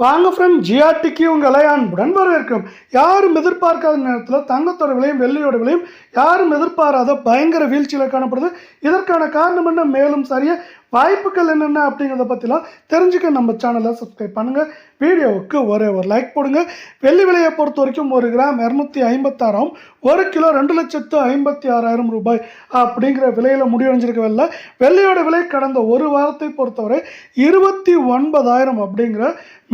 வாங்க ஃப்ரெண்ட், ஜிஆர்டிக்கு உங்களை அன்புடன் வரவேற்கிறோம். யாரும் எதிர்பார்க்காத நேரத்தில் தங்கத்தோட விலையும் வெள்ளியோட விலையும் யாரும் எதிர்பாராத பயங்கர வீழ்ச்சியில் காணப்படுது. இதற்கான காரணம் என்ன, மேலும் சரிய வாய்ப்புகள் என்னென்ன அப்படிங்கிறத பற்றிலாம் தெரிஞ்சுக்க நம்ம சேனலை சப்ஸ்கிரைப் பண்ணுங்கள். வீடியோவுக்கு ஒரே ஒரு லைக் போடுங்க. வெள்ளி விலையை பொறுத்த வரைக்கும் 1 கிராம் 256, 1 கிலோ 2,56,000 ரூபாய் அப்படிங்கிற விலையில் முடிவடைஞ்சிருக்க வெள்ளை. வெள்ளியோட விலை கடந்த ஒரு வாரத்தை பொறுத்தவரை 29,000 அப்படிங்கிற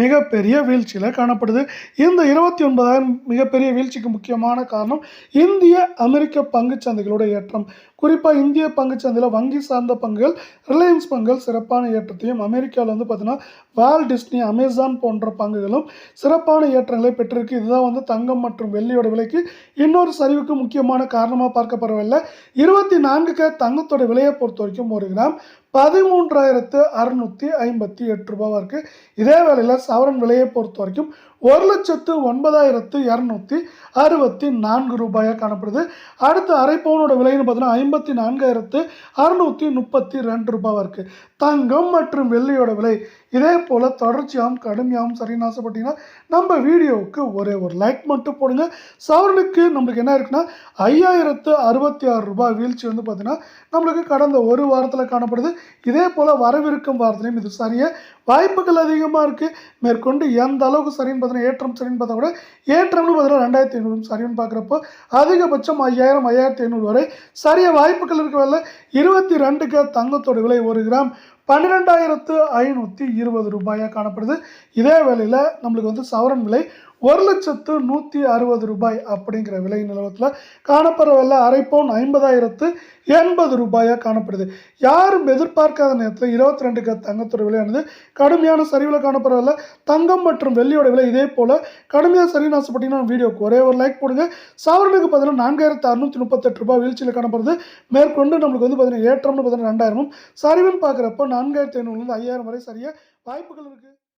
மிகப்பெரிய வீழ்ச்சியில் காணப்படுது. இந்த 29,000 மிகப்பெரிய வீழ்ச்சிக்கு முக்கியமான காரணம் இந்திய அமெரிக்க பங்குச்சந்தைகளோட ஏற்றம். குறிப்பாக இந்திய பங்குச்சந்தையில் வங்கி சார்ந்த பங்குகள், ரிலையன்ஸ் பங்குகள் சிறப்பான ஏற்றத்தையும், அமெரிக்காவில் பார்த்தீங்கன்னா வால் டிஸ்னி, அமேசான் போன்ற பங்குகளும் சிறப்பான ஏற்றங்களை பெற்றிருக்கு. இதுதான் தங்கம் மற்றும் வெள்ளியோட விலைக்கு இன்னொரு சரிவுக்கு முக்கியமான காரணமாக பார்க்கப்படவில்லை. 24K தங்கத்தோட விலையை பொறுத்த வரைக்கும் 1 கிராம் 13,658 ரூபாவாக இருக்குது. இதே வேளையில் சவரன் விலையை பொறுத்த வரைக்கும் 1,09,264 ரூபாயாக காணப்படுது. அடுத்து அரை பவுனோட விலைன்னு பார்த்தீங்கன்னா 54,632 ரூபாவாக இருக்குது. தங்கம் மற்றும் வெள்ளியோட விலை இதே போல் தொடர்ச்சியாகவும் கடுமையாகவும் சரின்னு ஆசைப்பட்டீங்கன்னா நம்ம வீடியோவுக்கு ஒரே ஒரு லைக் மட்டும் போடுங்க. சவரனுக்கு நம்மளுக்கு என்ன இருக்குன்னா 5,066 ரூபாய் வீழ்ச்சி பார்த்தீங்கன்னா நம்மளுக்கு கடந்த ஒரு வாரத்தில் காணப்படுது. இதே போல் வரவிருக்கும் வாரத்திலையும் இது சரியாக வாய்ப்புகள் அதிகமாக இருக்குது. மேற்கொண்டு எந்த அளவுக்கு சரின்னு பார்த்தீங்கன்னா ஏற்றம் சரின்னு பார்த்தா கூட ஏற்றம்னு பார்த்தீங்கன்னா 2,500 சரின்னு பார்க்குறப்போ அதிகபட்சம் 5,000 5,500 வரை சரிய வாய்ப்புகள் இருக்கவில்லை. 22K தங்கத்தோட விலை 1 கிராம் 12,520 ரூபாயாக காணப்படுது. இதே வேளையில் நம்மளுக்கு சவரன் விலை 1,160 ரூபாய் அப்படிங்கிற விலை நிலவரத்தில் காணப்படுறவில்லை. அரை பவுன் 50,080 ரூபாயாக காணப்படுது. யாரும் எதிர்பார்க்காத நேரத்தில் 22K தங்கத்தோட விலையானது கடுமையான சரிவில் காணப்படவில்லை. தங்கம் மற்றும் வெள்ளியோட விலை இதே போல் கடுமையாக சரின்னு ஆசைப்பட்டீங்கன்னா வீடியோக்கு ஒரே ஒரு லைக் போடுங்க. சவரனுக்கு பார்த்தீங்கன்னா 4,638 ரூபாய் வீழ்ச்சியில் காணப்படுது. மேற்கொண்டு நம்மளுக்கு பார்த்தீங்கன்னா ஏற்றம்னு பார்த்தீங்கன்னா 2,000, சரிவுன்னு பார்க்குறப்போ 4,500 5,000 வரை சரியாக வாய்ப்புகள் இருக்குது.